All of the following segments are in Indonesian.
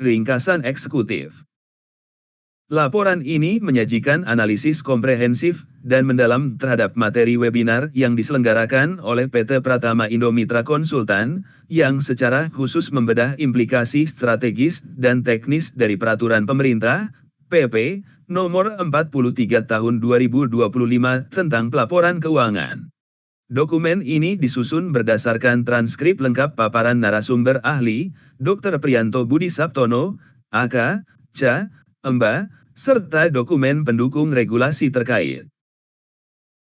Ringkasan eksekutif. Laporan ini menyajikan analisis komprehensif dan mendalam terhadap materi webinar yang diselenggarakan oleh PT Pratama Indo Mitra Konsultan, yang secara khusus membedah implikasi strategis dan teknis dari Peraturan Pemerintah, PP, Nomor 43 Tahun 2025 tentang Pelaporan Keuangan. Dokumen ini disusun berdasarkan transkrip lengkap paparan narasumber ahli, Dr. Priyanto Budi Saptono, AK, CA, EMBA, serta dokumen pendukung regulasi terkait.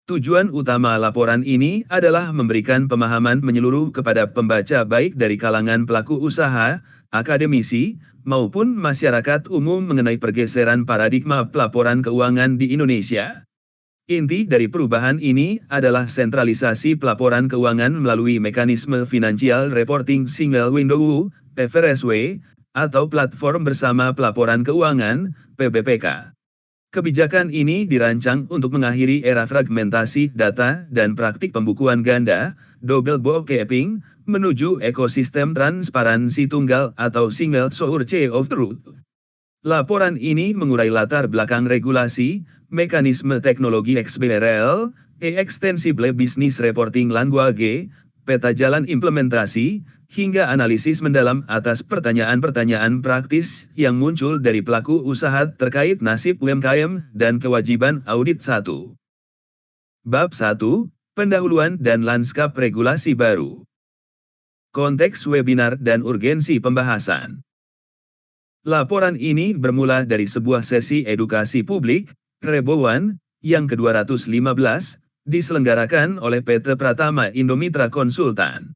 Tujuan utama laporan ini adalah memberikan pemahaman menyeluruh kepada pembaca baik dari kalangan pelaku usaha, akademisi, maupun masyarakat umum mengenai pergeseran paradigma pelaporan keuangan di Indonesia. Inti dari perubahan ini adalah sentralisasi pelaporan keuangan melalui mekanisme Financial Reporting Single Window, FRSW, atau Platform Bersama Pelaporan Keuangan, PBPK. Kebijakan ini dirancang untuk mengakhiri era fragmentasi data dan praktik pembukuan ganda, double bookkeeping, menuju ekosistem transparansi tunggal atau Single Source of Truth. Laporan ini mengurai latar belakang regulasi, mekanisme teknologi XBRL, Extensible Business Reporting Language, peta jalan implementasi, hingga analisis mendalam atas pertanyaan-pertanyaan praktis yang muncul dari pelaku usaha terkait nasib UMKM dan kewajiban audit 1. Bab 1, Pendahuluan dan Lanskap Regulasi Baru. Konteks webinar dan urgensi pembahasan. Laporan ini bermula dari sebuah sesi edukasi publik, Rebowan, yang ke-215, diselenggarakan oleh PT Pratama Indo Mitra Konsultan.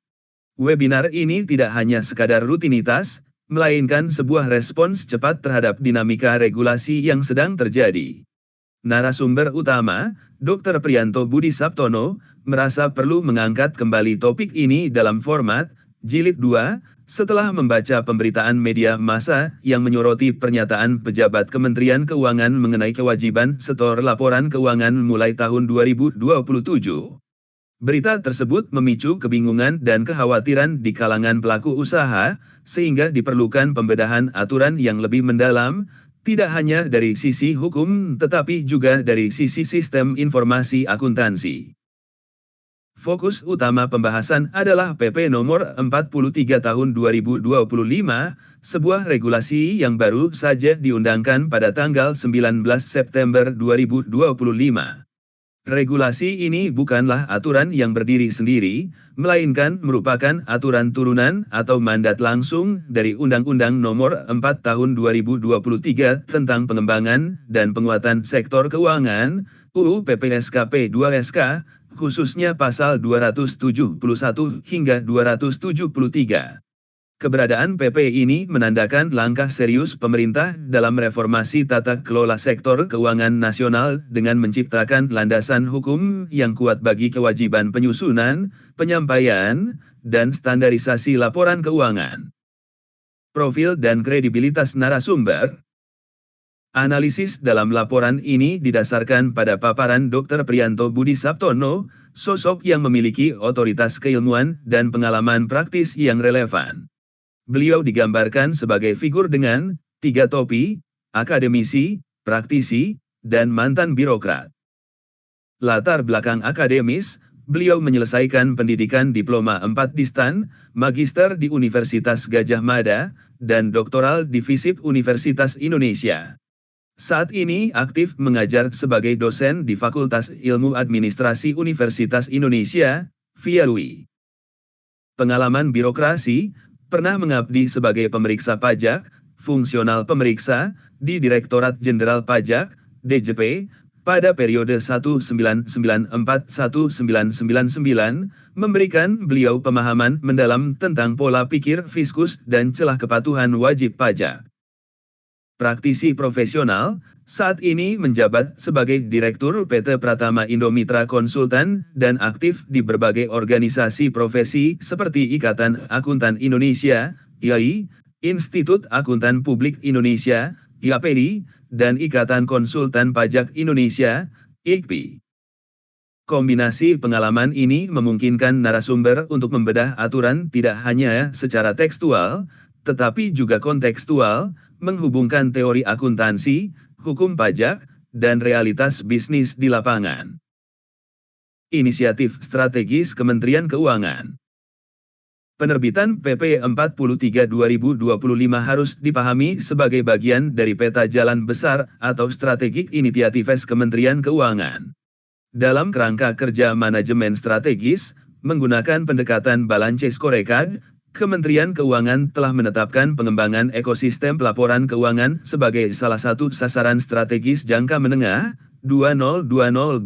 Webinar ini tidak hanya sekadar rutinitas, melainkan sebuah respons cepat terhadap dinamika regulasi yang sedang terjadi. Narasumber utama, Dr. Priyanto Budi Saptono, merasa perlu mengangkat kembali topik ini dalam format Jilid 2, setelah membaca pemberitaan media massa yang menyoroti pernyataan pejabat Kementerian Keuangan mengenai kewajiban setor laporan keuangan mulai tahun 2027. Berita tersebut memicu kebingungan dan kekhawatiran di kalangan pelaku usaha, sehingga diperlukan pembedahan aturan yang lebih mendalam, tidak hanya dari sisi hukum tetapi juga dari sisi sistem informasi akuntansi. Fokus utama pembahasan adalah PP Nomor 43 Tahun 2025, sebuah regulasi yang baru saja diundangkan pada tanggal 19 September 2025. Regulasi ini bukanlah aturan yang berdiri sendiri, melainkan merupakan aturan turunan atau mandat langsung dari Undang-Undang Nomor 4 Tahun 2023 tentang pengembangan dan penguatan sektor keuangan, UU PPSKP 2SK, khususnya pasal 271 hingga 273. Keberadaan PP ini menandakan langkah serius pemerintah dalam reformasi tata kelola sektor keuangan nasional dengan menciptakan landasan hukum yang kuat bagi kewajiban penyusunan, penyampaian, dan standarisasi laporan keuangan. Profil dan kredibilitas narasumber. Analisis dalam laporan ini didasarkan pada paparan Dr. Priyanto Budi Saptono, sosok yang memiliki otoritas keilmuan dan pengalaman praktis yang relevan. Beliau digambarkan sebagai figur dengan 3 topi, akademisi, praktisi, dan mantan birokrat. Latar belakang akademis, beliau menyelesaikan pendidikan diploma 4 di STAN, magister di Universitas Gadjah Mada, dan doktoral di FISIP Universitas Indonesia. Saat ini aktif mengajar sebagai dosen di Fakultas Ilmu Administrasi Universitas Indonesia, via UI. Pengalaman birokrasi, pernah mengabdi sebagai pemeriksa pajak, fungsional pemeriksa, di Direktorat Jenderal Pajak, DJP, pada periode 1994-1999, memberikan beliau pemahaman mendalam tentang pola pikir fiskus dan celah kepatuhan wajib pajak. Praktisi profesional, saat ini menjabat sebagai Direktur PT Pratama Indo Mitra Konsultan dan aktif di berbagai organisasi profesi seperti Ikatan Akuntan Indonesia, IAI, Institut Akuntan Publik Indonesia, IAPI, dan Ikatan Konsultan Pajak Indonesia, IKPI. Kombinasi pengalaman ini memungkinkan narasumber untuk membedah aturan tidak hanya secara tekstual, tetapi juga kontekstual, menghubungkan teori akuntansi, hukum pajak, dan realitas bisnis di lapangan. Inisiatif strategis Kementerian Keuangan. Penerbitan PP 43 2025 harus dipahami sebagai bagian dari peta jalan besar atau strategik inisiatifes Kementerian Keuangan. Dalam kerangka kerja manajemen strategis, menggunakan pendekatan balance scorecard, Kementerian Keuangan telah menetapkan pengembangan ekosistem pelaporan keuangan sebagai salah satu sasaran strategis jangka menengah 2020-2025.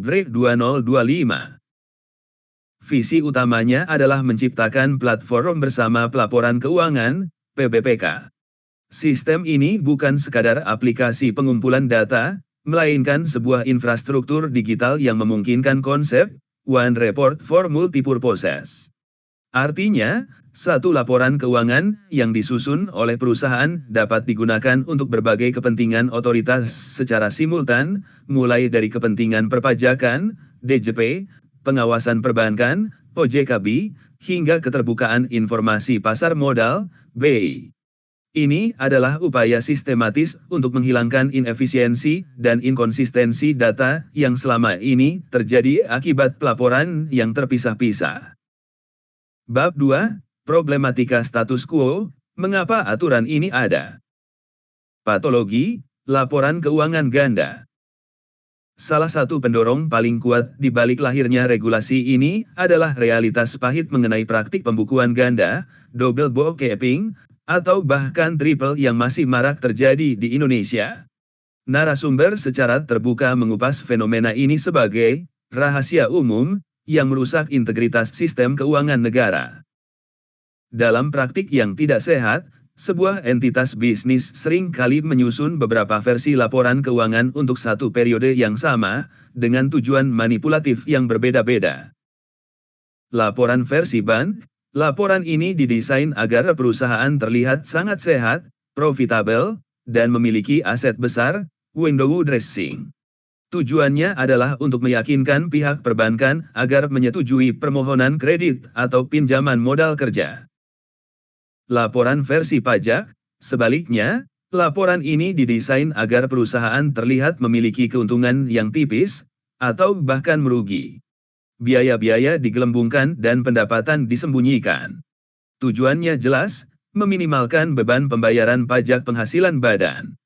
Visi utamanya adalah menciptakan platform bersama pelaporan keuangan, PBPK. Sistem ini bukan sekadar aplikasi pengumpulan data, melainkan sebuah infrastruktur digital yang memungkinkan konsep One Report for Multipurposes. Artinya, satu laporan keuangan yang disusun oleh perusahaan dapat digunakan untuk berbagai kepentingan otoritas secara simultan, mulai dari kepentingan perpajakan, DJP, pengawasan perbankan, OJKB, hingga keterbukaan informasi pasar modal, BI. Ini adalah upaya sistematis untuk menghilangkan inefisiensi dan inkonsistensi data yang selama ini terjadi akibat pelaporan yang terpisah-pisah. Bab 2, Problematika Status Quo, mengapa aturan ini ada? Patologi, laporan keuangan ganda. Salah satu pendorong paling kuat di balik lahirnya regulasi ini adalah realitas pahit mengenai praktik pembukuan ganda, double bookkeeping, atau bahkan triple yang masih marak terjadi di Indonesia. Narasumber secara terbuka mengupas fenomena ini sebagai rahasia umum yang merusak integritas sistem keuangan negara. Dalam praktik yang tidak sehat, sebuah entitas bisnis sering kali menyusun beberapa versi laporan keuangan untuk satu periode yang sama, dengan tujuan manipulatif yang berbeda-beda. Laporan versi bank, laporan ini didesain agar perusahaan terlihat sangat sehat, profitabel, dan memiliki aset besar, window dressing. Tujuannya adalah untuk meyakinkan pihak perbankan agar menyetujui permohonan kredit atau pinjaman modal kerja. Laporan versi pajak, sebaliknya, laporan ini didesain agar perusahaan terlihat memiliki keuntungan yang tipis, atau bahkan merugi. Biaya-biaya digelembungkan dan pendapatan disembunyikan. Tujuannya jelas, meminimalkan beban pembayaran pajak penghasilan badan.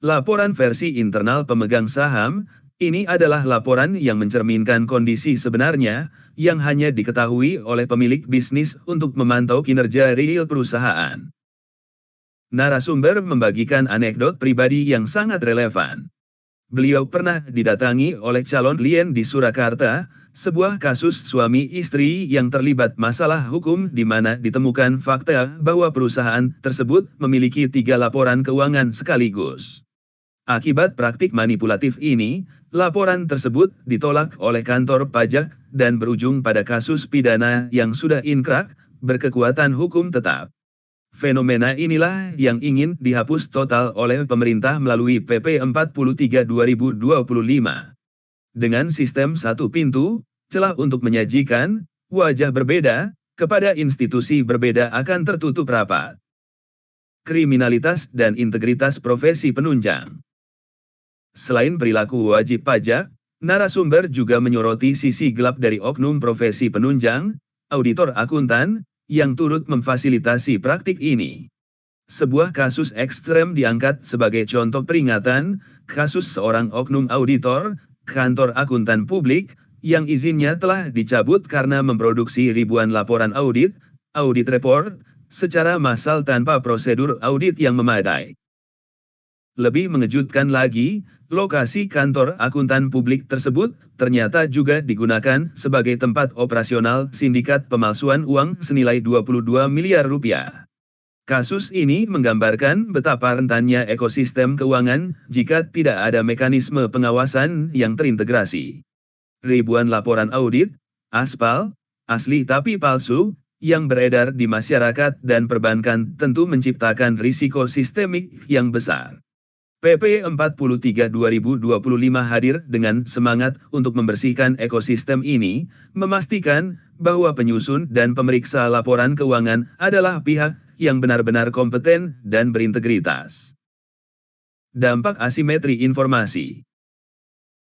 Laporan versi internal pemegang saham, ini adalah laporan yang mencerminkan kondisi sebenarnya, yang hanya diketahui oleh pemilik bisnis untuk memantau kinerja real perusahaan. Narasumber membagikan anekdot pribadi yang sangat relevan. Beliau pernah didatangi oleh calon klien di Surakarta, sebuah kasus suami istri yang terlibat masalah hukum di mana ditemukan fakta bahwa perusahaan tersebut memiliki 3 laporan keuangan sekaligus. Akibat praktik manipulatif ini, laporan tersebut ditolak oleh kantor pajak dan berujung pada kasus pidana yang sudah inkrah, berkekuatan hukum tetap. Fenomena inilah yang ingin dihapus total oleh pemerintah melalui PP 43 2025. Dengan sistem satu pintu, celah untuk menyajikan wajah berbeda kepada institusi berbeda akan tertutup rapat. Kriminalitas dan integritas profesi penunjang. Selain perilaku wajib pajak, narasumber juga menyoroti sisi gelap dari oknum profesi penunjang, auditor akuntan, yang turut memfasilitasi praktik ini. Sebuah kasus ekstrem diangkat sebagai contoh peringatan, kasus seorang oknum auditor, kantor akuntan publik, yang izinnya telah dicabut karena memproduksi ribuan laporan audit report, secara massal tanpa prosedur audit yang memadai. Lebih mengejutkan lagi, lokasi kantor akuntan publik tersebut ternyata juga digunakan sebagai tempat operasional sindikat pemalsuan uang senilai 22 miliar rupiah. Kasus ini menggambarkan betapa rentannya ekosistem keuangan jika tidak ada mekanisme pengawasan yang terintegrasi. Ribuan laporan audit, aspal, asli tapi palsu, yang beredar di masyarakat dan perbankan tentu menciptakan risiko sistemik yang besar. PP 43 2025 hadir dengan semangat untuk membersihkan ekosistem ini, memastikan bahwa penyusun dan pemeriksa laporan keuangan adalah pihak yang benar-benar kompeten dan berintegritas. Dampak asimetri informasi.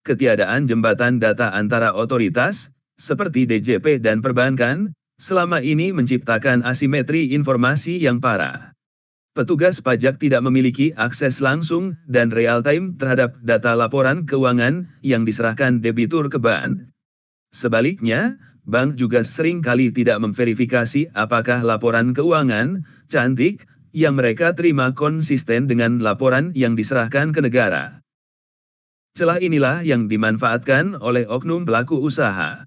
Ketiadaan jembatan data antara otoritas, seperti DJP dan perbankan, selama ini menciptakan asimetri informasi yang parah. Petugas pajak tidak memiliki akses langsung dan real-time terhadap data laporan keuangan yang diserahkan debitur ke bank. Sebaliknya, bank juga sering kali tidak memverifikasi apakah laporan keuangan, cantik, yang mereka terima konsisten dengan laporan yang diserahkan ke negara. Celah inilah yang dimanfaatkan oleh oknum pelaku usaha.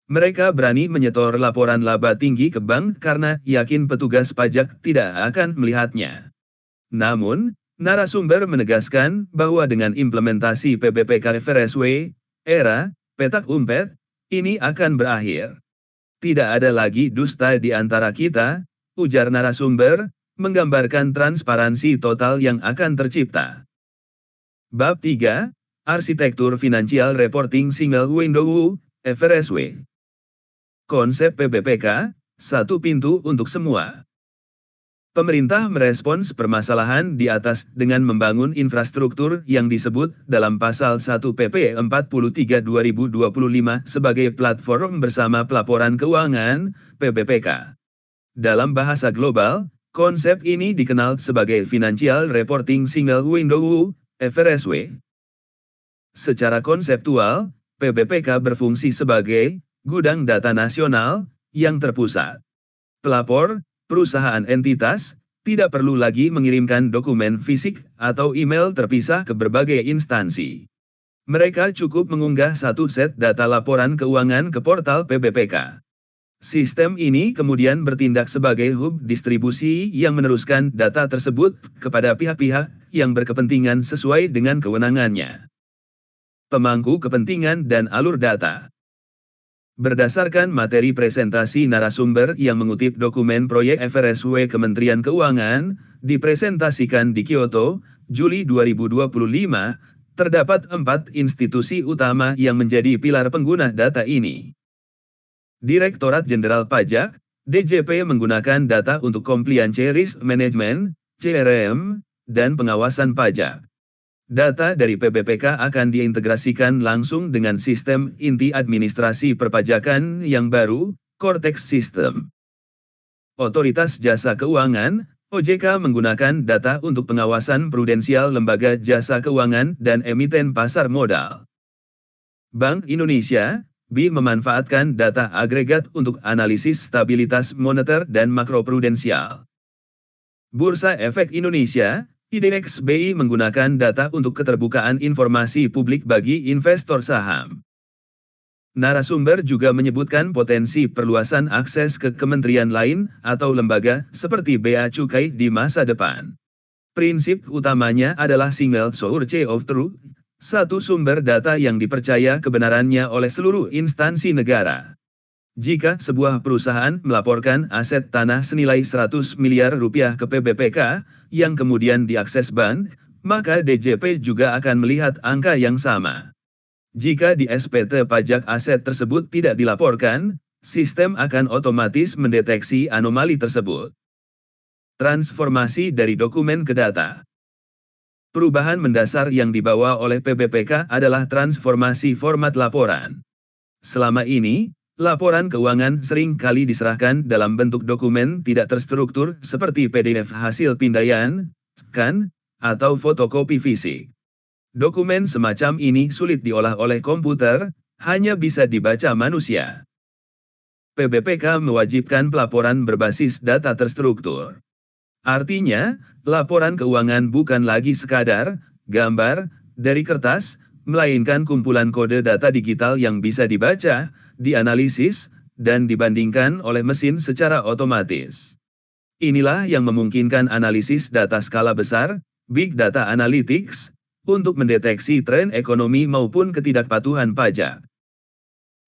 Mereka berani menyetor laporan laba tinggi ke bank karena yakin petugas pajak tidak akan melihatnya. Namun, narasumber menegaskan bahwa dengan implementasi PBPK FRSW, era petak umpet, ini akan berakhir. Tidak ada lagi dusta di antara kita, ujar narasumber, menggambarkan transparansi total yang akan tercipta. Bab 3, Arsitektur Financial Reporting Single Window, FRSW. Konsep PBPK, satu pintu untuk semua. Pemerintah merespons permasalahan di atas dengan membangun infrastruktur yang disebut dalam Pasal 1 PP 43 2025 sebagai platform bersama pelaporan keuangan, PBPK. Dalam bahasa global, konsep ini dikenal sebagai Financial Reporting Single Window, FRSW. Secara konseptual, PBPK berfungsi sebagai gudang data nasional yang terpusat. Pelapor, perusahaan entitas, tidak perlu lagi mengirimkan dokumen fisik atau email terpisah ke berbagai instansi. Mereka cukup mengunggah satu set data laporan keuangan ke portal PBPK. Sistem ini kemudian bertindak sebagai hub distribusi yang meneruskan data tersebut kepada pihak-pihak yang berkepentingan sesuai dengan kewenangannya. Pemangku kepentingan dan alur data. Berdasarkan materi presentasi narasumber yang mengutip dokumen proyek FRSW Kementerian Keuangan, dipresentasikan di Kyoto, Juli 2025, terdapat 4 institusi utama yang menjadi pilar pengguna data ini. Direktorat Jenderal Pajak, DJP menggunakan data untuk Compliance Risk Management, CRM, dan pengawasan pajak. Data dari PBPK akan diintegrasikan langsung dengan sistem inti administrasi perpajakan yang baru, Cortex System. Otoritas Jasa Keuangan, OJK menggunakan data untuk pengawasan prudensial lembaga jasa keuangan dan emiten pasar modal. Bank Indonesia, BI memanfaatkan data agregat untuk analisis stabilitas moneter dan makroprudensial. Bursa Efek Indonesia, IDX BI menggunakan data untuk keterbukaan informasi publik bagi investor saham. Narasumber juga menyebutkan potensi perluasan akses ke kementerian lain atau lembaga seperti Bea Cukai di masa depan. Prinsip utamanya adalah single source of truth, satu sumber data yang dipercaya kebenarannya oleh seluruh instansi negara. Jika sebuah perusahaan melaporkan aset tanah senilai 100 miliar rupiah ke PBPK, yang kemudian diakses bank, maka DJP juga akan melihat angka yang sama. Jika di SPT pajak aset tersebut tidak dilaporkan, sistem akan otomatis mendeteksi anomali tersebut. Transformasi dari dokumen ke data. Perubahan mendasar yang dibawa oleh PBPK adalah transformasi format laporan. Selama ini, laporan keuangan sering kali diserahkan dalam bentuk dokumen tidak terstruktur seperti PDF hasil pindaian, scan, atau fotokopi fisik. Dokumen semacam ini sulit diolah oleh komputer, hanya bisa dibaca manusia. PBPK mewajibkan pelaporan berbasis data terstruktur. Artinya, laporan keuangan bukan lagi sekadar gambar dari kertas, melainkan kumpulan kode data digital yang bisa dibaca, dianalisis, dan dibandingkan oleh mesin secara otomatis. Inilah yang memungkinkan analisis data skala besar, Big Data Analytics, untuk mendeteksi tren ekonomi maupun ketidakpatuhan pajak.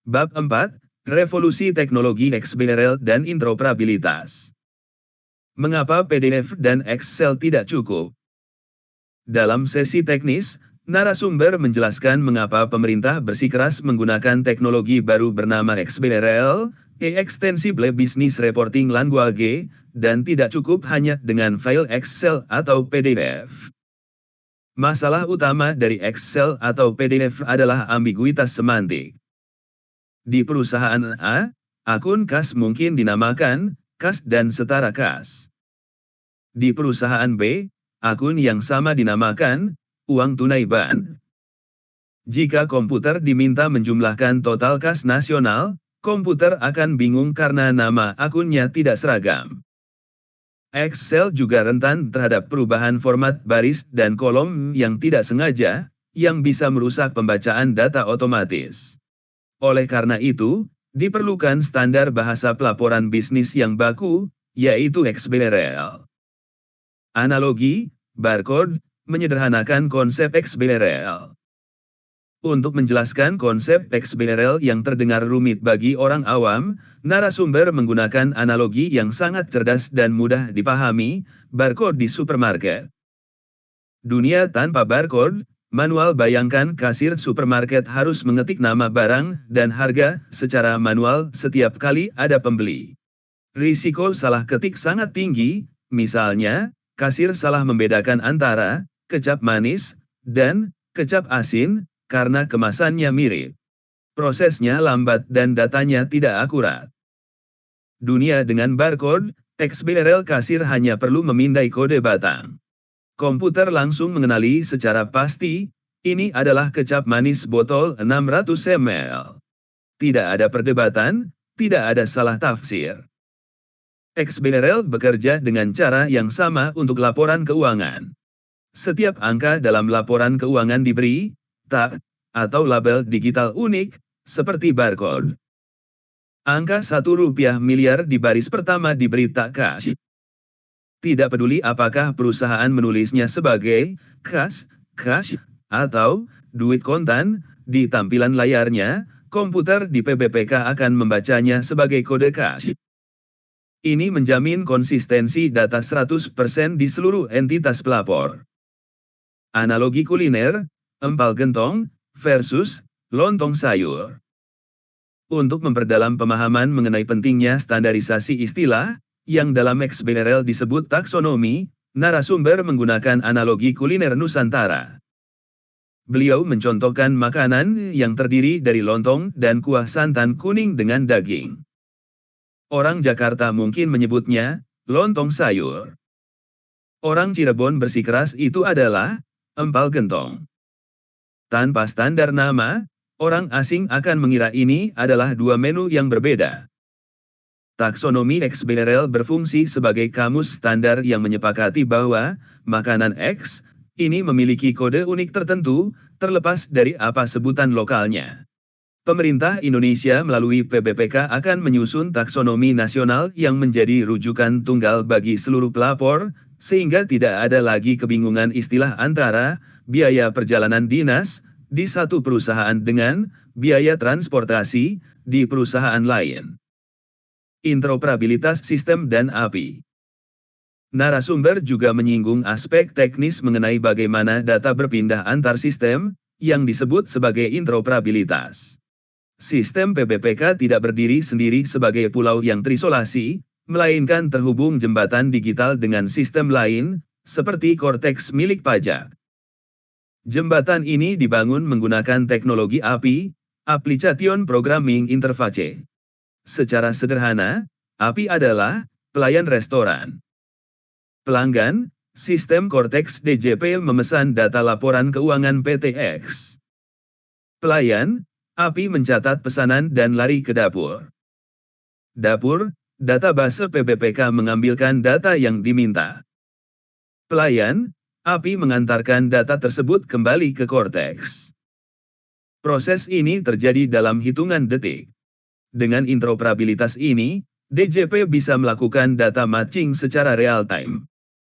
Bab 4, Revolusi Teknologi XBRL dan Interoperabilitas. Mengapa PDF dan Excel tidak cukup? Dalam sesi teknis, narasumber menjelaskan mengapa pemerintah bersikeras menggunakan teknologi baru bernama XBRL, Extensible Business Reporting Language, dan tidak cukup hanya dengan file Excel atau PDF. Masalah utama dari Excel atau PDF adalah ambiguitas semantik. Di perusahaan A, akun kas mungkin dinamakan kas dan setara kas. Di perusahaan B, akun yang sama dinamakan uang tunai ban. Jika komputer diminta menjumlahkan total kas nasional, komputer akan bingung karena nama akunnya tidak seragam. Excel juga rentan terhadap perubahan format baris dan kolom yang tidak sengaja, yang bisa merusak pembacaan data otomatis. Oleh karena itu, diperlukan standar bahasa pelaporan bisnis yang baku, yaitu XBRL. Analogi, barcode, menyederhanakan konsep XBRL. Untuk menjelaskan konsep XBRL yang terdengar rumit bagi orang awam, narasumber menggunakan analogi yang sangat cerdas dan mudah dipahami, barcode di supermarket. Dunia tanpa barcode, manual. Bayangkan kasir supermarket harus mengetik nama barang dan harga secara manual setiap kali ada pembeli. Risiko salah ketik sangat tinggi, misalnya, kasir salah membedakan antara kecap manis dan kecap asin, karena kemasannya mirip. Prosesnya lambat dan datanya tidak akurat. Dunia dengan barcode, XBRL kasir hanya perlu memindai kode batang. Komputer langsung mengenali secara pasti, ini adalah kecap manis botol 600 ml. Tidak ada perdebatan, tidak ada salah tafsir. XBRL bekerja dengan cara yang sama untuk laporan keuangan. Setiap angka dalam laporan keuangan diberi tag, atau label digital unik, seperti barcode. Angka Rp1 miliar di baris pertama diberi tag cash. Tidak peduli apakah perusahaan menulisnya sebagai cash, atau duit kontan, di tampilan layarnya, komputer di PBPK akan membacanya sebagai kode cash. Ini menjamin konsistensi data 100% di seluruh entitas pelapor. Analogi kuliner, empal gentong, versus lontong sayur. Untuk memperdalam pemahaman mengenai pentingnya standarisasi istilah, yang dalam XBRL disebut taksonomi, narasumber menggunakan analogi kuliner Nusantara. Beliau mencontohkan makanan yang terdiri dari lontong dan kuah santan kuning dengan daging. Orang Jakarta mungkin menyebutnya lontong sayur. Orang Cirebon bersikeras itu adalah empal gentong. Tanpa standar nama, orang asing akan mengira ini adalah dua menu yang berbeda. Taksonomi XBRL berfungsi sebagai kamus standar yang menyepakati bahwa makanan X ini memiliki kode unik tertentu, terlepas dari apa sebutan lokalnya. Pemerintah Indonesia melalui PBPK akan menyusun taksonomi nasional yang menjadi rujukan tunggal bagi seluruh pelapor, sehingga tidak ada lagi kebingungan istilah antara biaya perjalanan dinas di satu perusahaan dengan biaya transportasi di perusahaan lain. Interoperabilitas sistem dan API. Narasumber juga menyinggung aspek teknis mengenai bagaimana data berpindah antar sistem, yang disebut sebagai interoperabilitas. Sistem PBPK tidak berdiri sendiri sebagai pulau yang terisolasi, melainkan terhubung jembatan digital dengan sistem lain, seperti Cortex milik pajak. Jembatan ini dibangun menggunakan teknologi API, Application Programming Interface. Secara sederhana, API adalah pelayan restoran. Pelanggan, sistem Cortex DJP memesan data laporan keuangan PTX. Pelayan, API mencatat pesanan dan lari ke dapur. Dapur, database PBPK mengambilkan data yang diminta. Pelayan, API mengantarkan data tersebut kembali ke Cortex. Proses ini terjadi dalam hitungan detik. Dengan interoperabilitas ini, DJP bisa melakukan data matching secara real-time.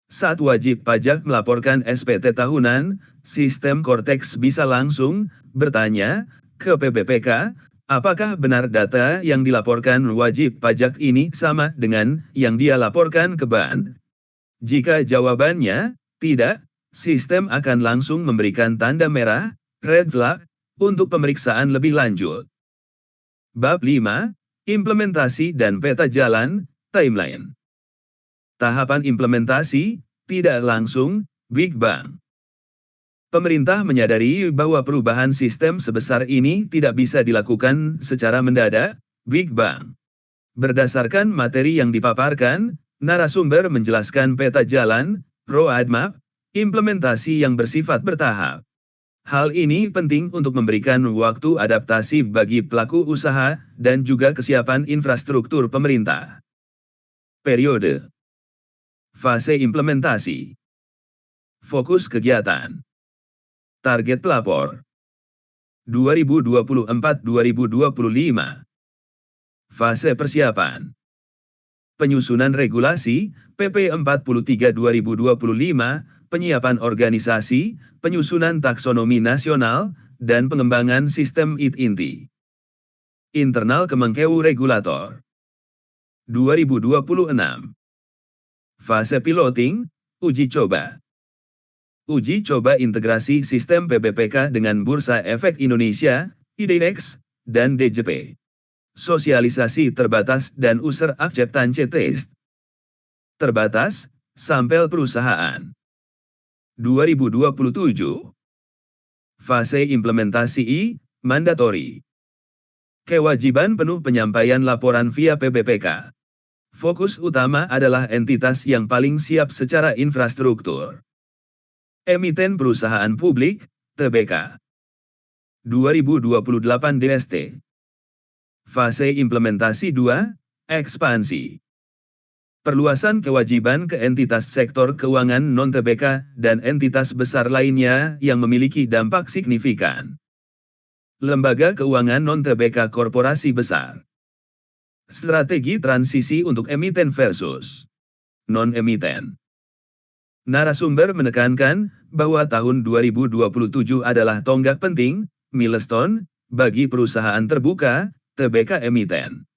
Saat wajib pajak melaporkan SPT tahunan, sistem Cortex bisa langsung bertanya ke PBPK, apakah benar data yang dilaporkan wajib pajak ini sama dengan yang dia laporkan ke BAN? Jika jawabannya tidak, sistem akan langsung memberikan tanda merah, red flag, untuk pemeriksaan lebih lanjut. Bab 5, Implementasi dan Peta Jalan, Timeline. Tahapan implementasi, tidak langsung, Big Bang. Pemerintah menyadari bahwa perubahan sistem sebesar ini tidak bisa dilakukan secara mendadak, Big Bang. Berdasarkan materi yang dipaparkan, narasumber menjelaskan peta jalan, roadmap, implementasi yang bersifat bertahap. Hal ini penting untuk memberikan waktu adaptasi bagi pelaku usaha dan juga kesiapan infrastruktur pemerintah. Periode. Fase implementasi. Fokus kegiatan. Target pelapor 2024-2025. Fase persiapan. Penyusunan regulasi, PP 43/2025, penyiapan organisasi, penyusunan taksonomi nasional, dan pengembangan sistem IT. Internal Kemenkeu Regulator 2026. Fase piloting, uji coba. Uji coba integrasi sistem PBPK dengan Bursa Efek Indonesia, IDX, dan DJP. Sosialisasi terbatas dan user acceptance test. Terbatas, sampel perusahaan. 2027. Fase implementasi mandatory. Kewajiban penuh penyampaian laporan via PBPK. Fokus utama adalah entitas yang paling siap secara infrastruktur. Emiten Perusahaan Publik, TBK. 2028 DST. Fase implementasi 2, ekspansi. Perluasan kewajiban ke entitas sektor keuangan non-TBK dan entitas besar lainnya yang memiliki dampak signifikan. Lembaga keuangan non-TBK korporasi besar. Strategi transisi untuk emiten versus non-emiten. Narasumber menekankan bahwa tahun 2027 adalah tonggak penting, milestone, bagi perusahaan terbuka, TBK emiten.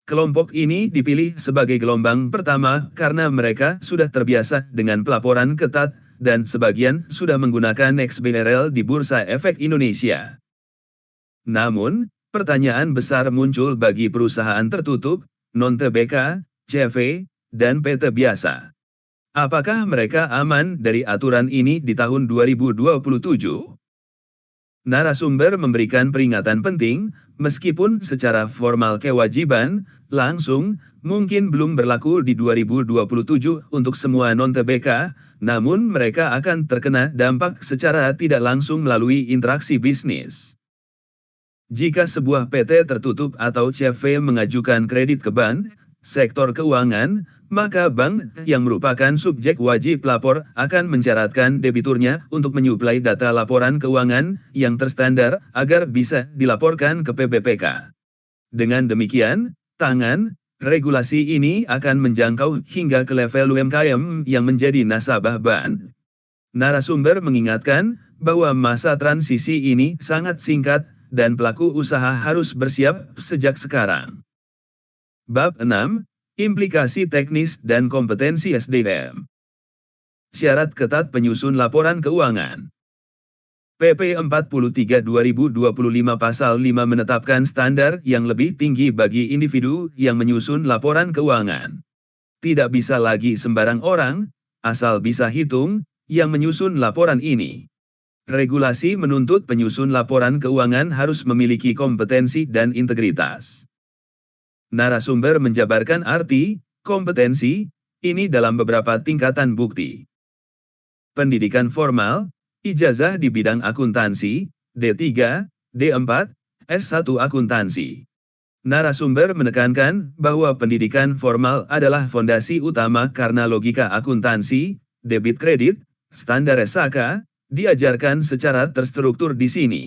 Kelompok ini dipilih sebagai gelombang pertama karena mereka sudah terbiasa dengan pelaporan ketat dan sebagian sudah menggunakan XBRL di Bursa Efek Indonesia. Namun, pertanyaan besar muncul bagi perusahaan tertutup, non-TBK, CV, dan PT biasa. Apakah mereka aman dari aturan ini di tahun 2027? Narasumber memberikan peringatan penting, meskipun secara formal kewajiban, langsung, mungkin belum berlaku di 2027 untuk semua non-TBK, namun mereka akan terkena dampak secara tidak langsung melalui interaksi bisnis. Jika sebuah PT tertutup atau CV mengajukan kredit ke bank, sektor keuangan, maka bank yang merupakan subjek wajib lapor akan mencaratkan debiturnya untuk menyuplai data laporan keuangan yang terstandar agar bisa dilaporkan ke PBPK. Dengan demikian, regulasi ini akan menjangkau hingga ke level UMKM yang menjadi nasabah bank. Narasumber mengingatkan bahwa masa transisi ini sangat singkat dan pelaku usaha harus bersiap sejak sekarang. Bab 6. Implikasi teknis dan kompetensi SDM. Syarat ketat penyusun laporan keuangan. PP 43/2025 Pasal 5 menetapkan standar yang lebih tinggi bagi individu yang menyusun laporan keuangan. Tidak bisa lagi sembarang orang, asal bisa hitung, yang menyusun laporan ini. Regulasi menuntut penyusun laporan keuangan harus memiliki kompetensi dan integritas. Narasumber menjabarkan arti kompetensi ini dalam beberapa tingkatan bukti. Pendidikan formal, ijazah di bidang akuntansi, D3, D4, S1 akuntansi. Narasumber menekankan bahwa pendidikan formal adalah fondasi utama karena logika akuntansi, debit kredit, standar SAK, diajarkan secara terstruktur di sini.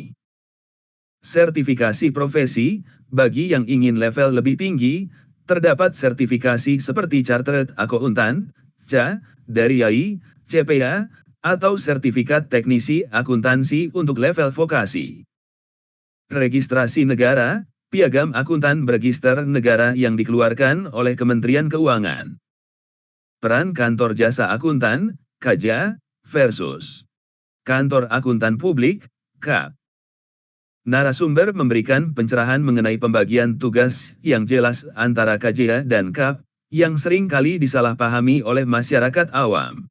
Sertifikasi profesi, bagi yang ingin level lebih tinggi, terdapat sertifikasi seperti Chartered Accountant, CA, dari AI, CPA, atau sertifikat teknisi akuntansi untuk level vokasi. Registrasi negara, piagam akuntan berregister negara yang dikeluarkan oleh Kementerian Keuangan. Peran kantor jasa akuntan, KAJA, versus kantor akuntan publik, KAP. Narasumber memberikan pencerahan mengenai pembagian tugas yang jelas antara KAJA dan KAP, yang sering kali disalahpahami oleh masyarakat awam.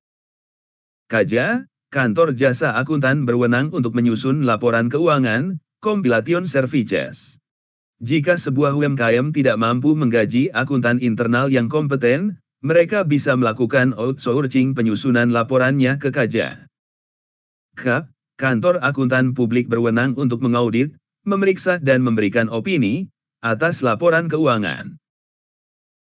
KAJA, Kantor Jasa Akuntan berwenang untuk menyusun laporan keuangan, Compilation Services. Jika sebuah UMKM tidak mampu menggaji akuntan internal yang kompeten, mereka bisa melakukan outsourcing penyusunan laporannya ke KAJA. KAP, Kantor Akuntan Publik berwenang untuk mengaudit, memeriksa dan memberikan opini atas laporan keuangan.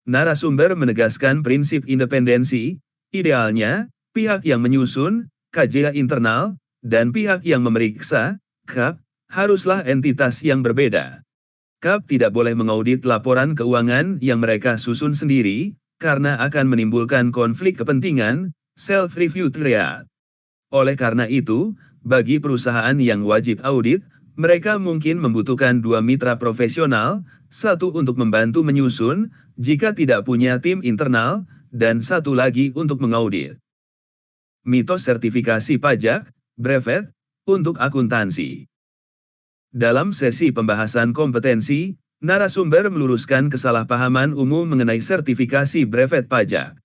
Narasumber menegaskan prinsip independensi, idealnya, pihak yang menyusun, KAJA internal, dan pihak yang memeriksa, KAP, haruslah entitas yang berbeda. KAP tidak boleh mengaudit laporan keuangan yang mereka susun sendiri, karena akan menimbulkan konflik kepentingan, self-review triad. Oleh karena itu, bagi perusahaan yang wajib audit, mereka mungkin membutuhkan dua mitra profesional, satu untuk membantu menyusun, jika tidak punya tim internal, dan satu lagi untuk mengaudit. Mitos sertifikasi pajak, brevet, untuk akuntansi. Dalam sesi pembahasan kompetensi, narasumber meluruskan kesalahpahaman umum mengenai sertifikasi brevet pajak.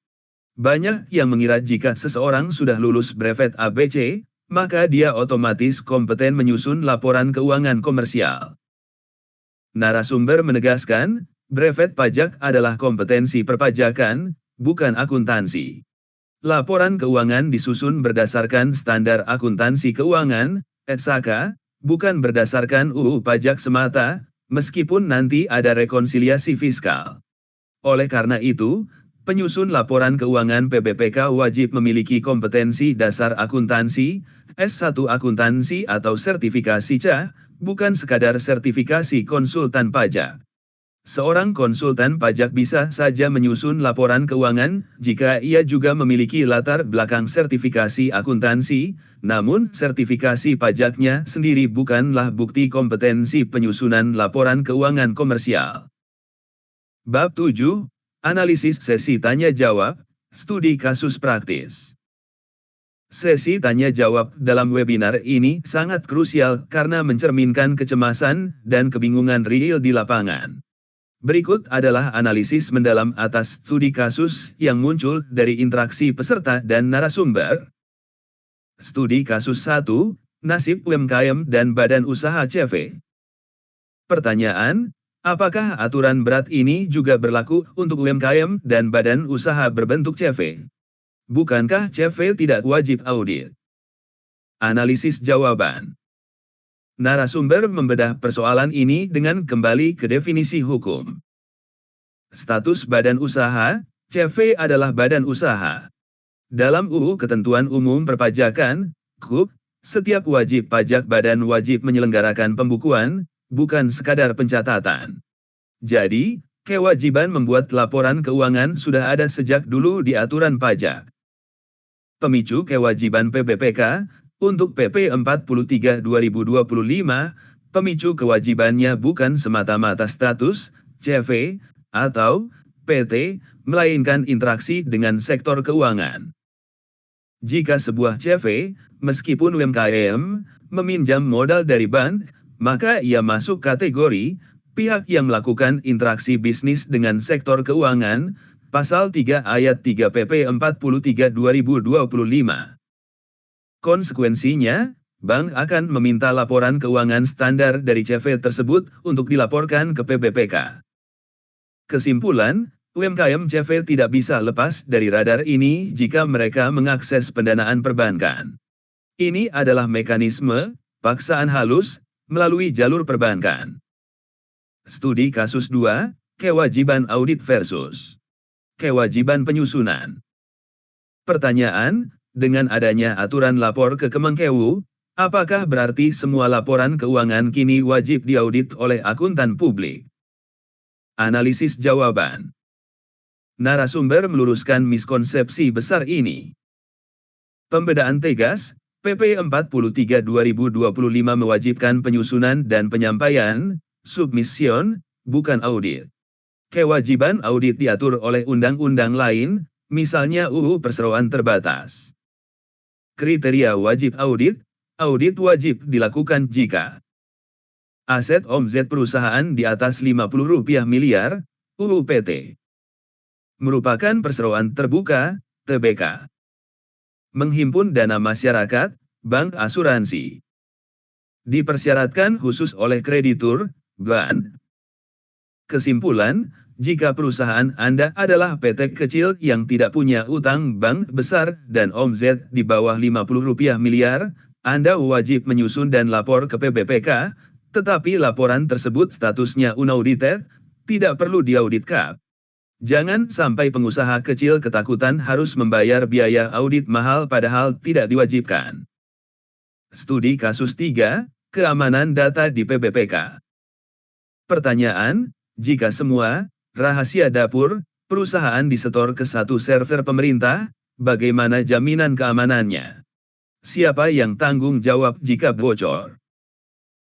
Banyak yang mengira jika seseorang sudah lulus brevet ABC, maka dia otomatis kompeten menyusun laporan keuangan komersial. Narasumber menegaskan, brevet pajak adalah kompetensi perpajakan, bukan akuntansi. Laporan keuangan disusun berdasarkan standar akuntansi keuangan, SAK, bukan berdasarkan UU pajak semata, meskipun nanti ada rekonsiliasi fiskal. Oleh karena itu, penyusun laporan keuangan PBPK wajib memiliki kompetensi dasar akuntansi, S1 akuntansi atau sertifikasi CA, bukan sekadar sertifikasi konsultan pajak. Seorang konsultan pajak bisa saja menyusun laporan keuangan jika ia juga memiliki latar belakang sertifikasi akuntansi, namun sertifikasi pajaknya sendiri bukanlah bukti kompetensi penyusunan laporan keuangan komersial. Bab 7, Analisis Sesi Tanya-Jawab, Studi Kasus Praktis. Sesi tanya-jawab dalam webinar ini sangat krusial karena mencerminkan kecemasan dan kebingungan real di lapangan. Berikut adalah analisis mendalam atas studi kasus yang muncul dari interaksi peserta dan narasumber. Studi kasus 1, Nasib UMKM dan Badan Usaha CV. Pertanyaan, apakah aturan berat ini juga berlaku untuk UMKM dan badan usaha berbentuk CV? Bukankah CV tidak wajib audit? Analisis jawaban. Narasumber membedah persoalan ini dengan kembali ke definisi hukum. Status badan usaha, CV adalah badan usaha. Dalam UU Ketentuan Umum Perpajakan, KUP, setiap wajib pajak badan wajib menyelenggarakan pembukuan, bukan sekadar pencatatan. Jadi, kewajiban membuat laporan keuangan sudah ada sejak dulu di aturan pajak. Pemicu kewajiban PBPK, untuk PP 43 2025, pemicu kewajibannya bukan semata-mata status, CV, atau PT, melainkan interaksi dengan sektor keuangan. Jika sebuah CV, meskipun UMKM, meminjam modal dari bank, maka ia masuk kategori pihak yang melakukan interaksi bisnis dengan sektor keuangan, Pasal 3 Ayat 3 PP 43 2025. Konsekuensinya, bank akan meminta laporan keuangan standar dari CV tersebut untuk dilaporkan ke PBPK. Kesimpulan, UMKM CV tidak bisa lepas dari radar ini jika mereka mengakses pendanaan perbankan. Ini adalah mekanisme, paksaan halus, melalui jalur perbankan. Studi kasus 2, kewajiban audit versus kewajiban penyusunan. Pertanyaan, dengan adanya aturan lapor ke Kemenkeu, apakah berarti semua laporan keuangan kini wajib diaudit oleh akuntan publik? Analisis jawaban. Narasumber meluruskan miskonsepsi besar ini. Pembedaan tegas, PP 43 2025 mewajibkan penyusunan dan penyampaian, submission, bukan audit. Kewajiban audit diatur oleh undang-undang lain, misalnya UU Perseroan Terbatas. Kriteria wajib audit, audit wajib dilakukan jika aset omzet perusahaan di atas Rp50 miliar, UU PT. Merupakan perseroan terbuka, TBK. Menghimpun dana masyarakat, bank asuransi. Dipersyaratkan khusus oleh kreditur, BAN. Kesimpulan, jika perusahaan Anda adalah PT kecil yang tidak punya utang bank besar dan omzet di bawah Rp50 miliar, Anda wajib menyusun dan lapor ke PBPK, tetapi laporan tersebut statusnya unaudited, tidak perlu diaudit KAP. Jangan sampai pengusaha kecil ketakutan harus membayar biaya audit mahal padahal tidak diwajibkan. Studi kasus 3, keamanan data di PBPK. Pertanyaan, jika semua rahasia dapur perusahaan disetor ke satu server pemerintah, bagaimana jaminan keamanannya? Siapa yang tanggung jawab jika bocor?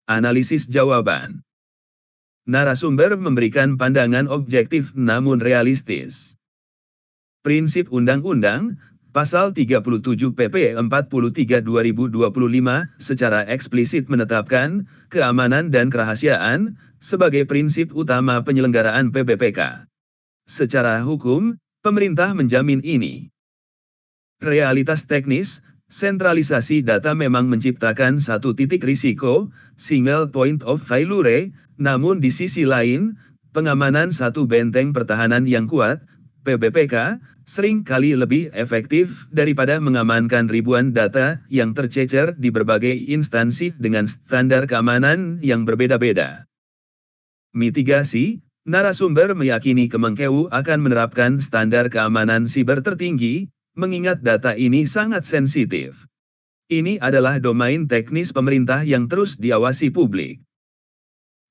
Analisis jawaban. Narasumber memberikan pandangan objektif namun realistis. Prinsip undang-undang, Pasal 37 PP 43 2025 secara eksplisit menetapkan keamanan dan kerahasiaan sebagai prinsip utama penyelenggaraan PBPK. Secara hukum, pemerintah menjamin ini. Realitas teknis, sentralisasi data memang menciptakan satu titik risiko, single point of failure, namun di sisi lain, pengamanan satu benteng pertahanan yang kuat, PBPK, sering kali lebih efektif daripada mengamankan ribuan data yang tercecer di berbagai instansi dengan standar keamanan yang berbeda-beda. Mitigasi, narasumber meyakini Kemenkeu akan menerapkan standar keamanan siber tertinggi, mengingat data ini sangat sensitif. Ini adalah domain teknis pemerintah yang terus diawasi publik.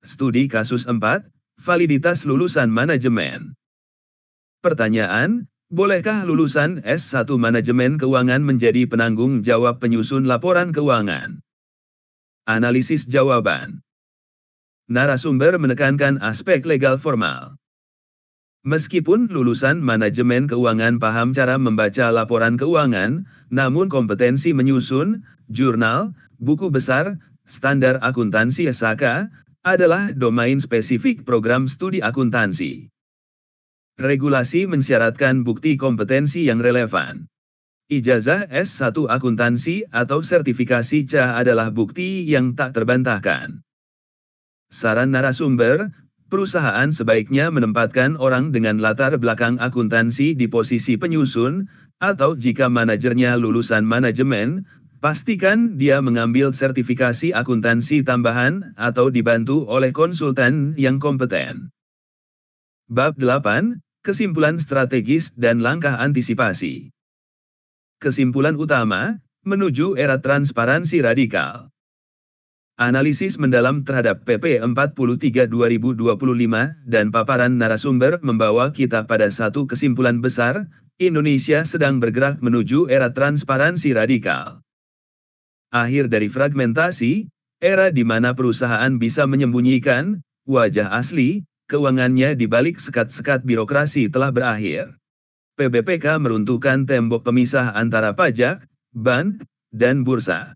Studi kasus 4, validitas lulusan manajemen. Pertanyaan, bolehkah lulusan S1 Manajemen Keuangan menjadi penanggung jawab penyusun laporan keuangan? Analisis jawaban. Narasumber menekankan aspek legal formal. Meskipun lulusan manajemen keuangan paham cara membaca laporan keuangan, namun kompetensi menyusun, jurnal, buku besar, standar akuntansi SAKA, adalah domain spesifik program studi akuntansi. Regulasi mensyaratkan bukti kompetensi yang relevan. Ijazah S1 akuntansi atau sertifikasi CA adalah bukti yang tak terbantahkan. Saran narasumber, perusahaan sebaiknya menempatkan orang dengan latar belakang akuntansi di posisi penyusun, atau jika manajernya lulusan manajemen, pastikan dia mengambil sertifikasi akuntansi tambahan atau dibantu oleh konsultan yang kompeten. Bab 8, kesimpulan strategis dan langkah antisipasi. Kesimpulan utama, menuju era transparansi radikal. Analisis mendalam terhadap PP 43 2025 dan paparan narasumber membawa kita pada satu kesimpulan besar, Indonesia sedang bergerak menuju era transparansi radikal. Akhir dari fragmentasi, era di mana perusahaan bisa menyembunyikan wajah asli keuangannya di balik sekat-sekat birokrasi telah berakhir. PBPK meruntuhkan tembok pemisah antara pajak, bank, dan bursa.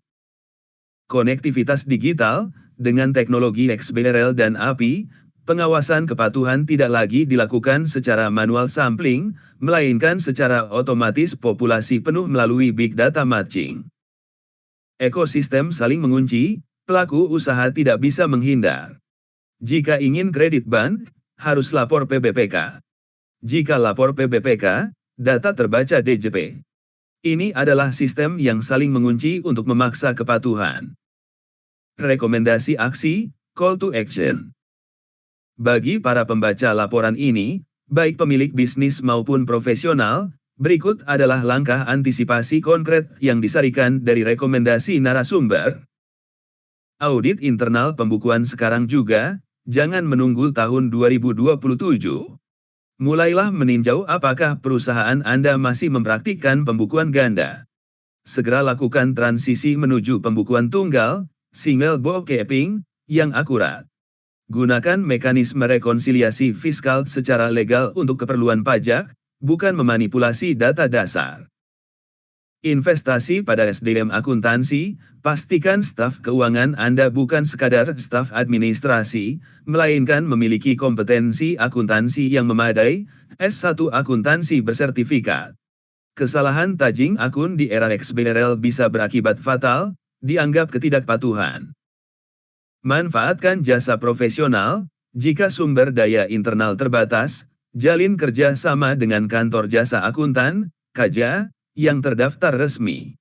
Konektivitas digital, dengan teknologi XBRL dan API, pengawasan kepatuhan tidak lagi dilakukan secara manual sampling, melainkan secara otomatis populasi penuh melalui big data matching. Ekosistem saling mengunci, pelaku usaha tidak bisa menghindar. Jika ingin kredit bank, harus lapor PBPK. Jika lapor PBPK, data terbaca DJP. Ini adalah sistem yang saling mengunci untuk memaksa kepatuhan. Rekomendasi aksi, call to action. Bagi para pembaca laporan ini, baik pemilik bisnis maupun profesional, berikut adalah langkah antisipasi konkret yang disarikan dari rekomendasi narasumber. Audit internal pembukuan sekarang juga, jangan menunggu tahun 2027. Mulailah meninjau apakah perusahaan Anda masih mempraktikkan pembukuan ganda. Segera lakukan transisi menuju pembukuan tunggal, single bookkeeping, yang akurat. Gunakan mekanisme rekonsiliasi fiskal secara legal untuk keperluan pajak, bukan memanipulasi data dasar. Investasi pada SDM akuntansi, pastikan staf keuangan Anda bukan sekadar staf administrasi, melainkan memiliki kompetensi akuntansi yang memadai, S1 akuntansi bersertifikat. Kesalahan tajing akun di era XBRL bisa berakibat fatal, dianggap ketidakpatuhan. Manfaatkan jasa profesional, jika sumber daya internal terbatas, jalin kerja sama dengan kantor jasa akuntan, KAJA, yang terdaftar resmi.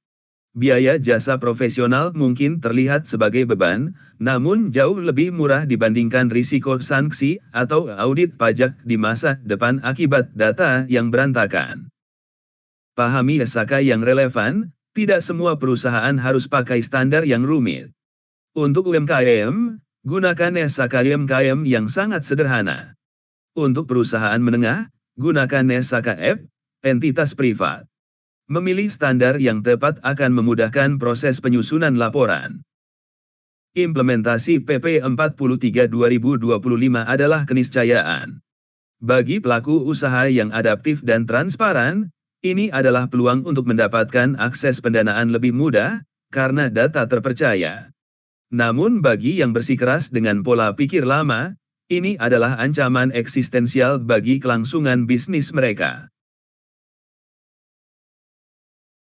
Biaya jasa profesional mungkin terlihat sebagai beban, namun jauh lebih murah dibandingkan risiko sanksi atau audit pajak di masa depan akibat data yang berantakan. Pahami SKK yang relevan, tidak semua perusahaan harus pakai standar yang rumit. Untuk UMKM, gunakan SKK UMKM yang sangat sederhana. Untuk perusahaan menengah, gunakan SKK entitas privat. Memilih standar yang tepat akan memudahkan proses penyusunan laporan. Implementasi PP 43 2025 adalah keniscayaan. Bagi pelaku usaha yang adaptif dan transparan, ini adalah peluang untuk mendapatkan akses pendanaan lebih mudah, karena data terpercaya. Namun bagi yang bersikeras dengan pola pikir lama, ini adalah ancaman eksistensial bagi kelangsungan bisnis mereka.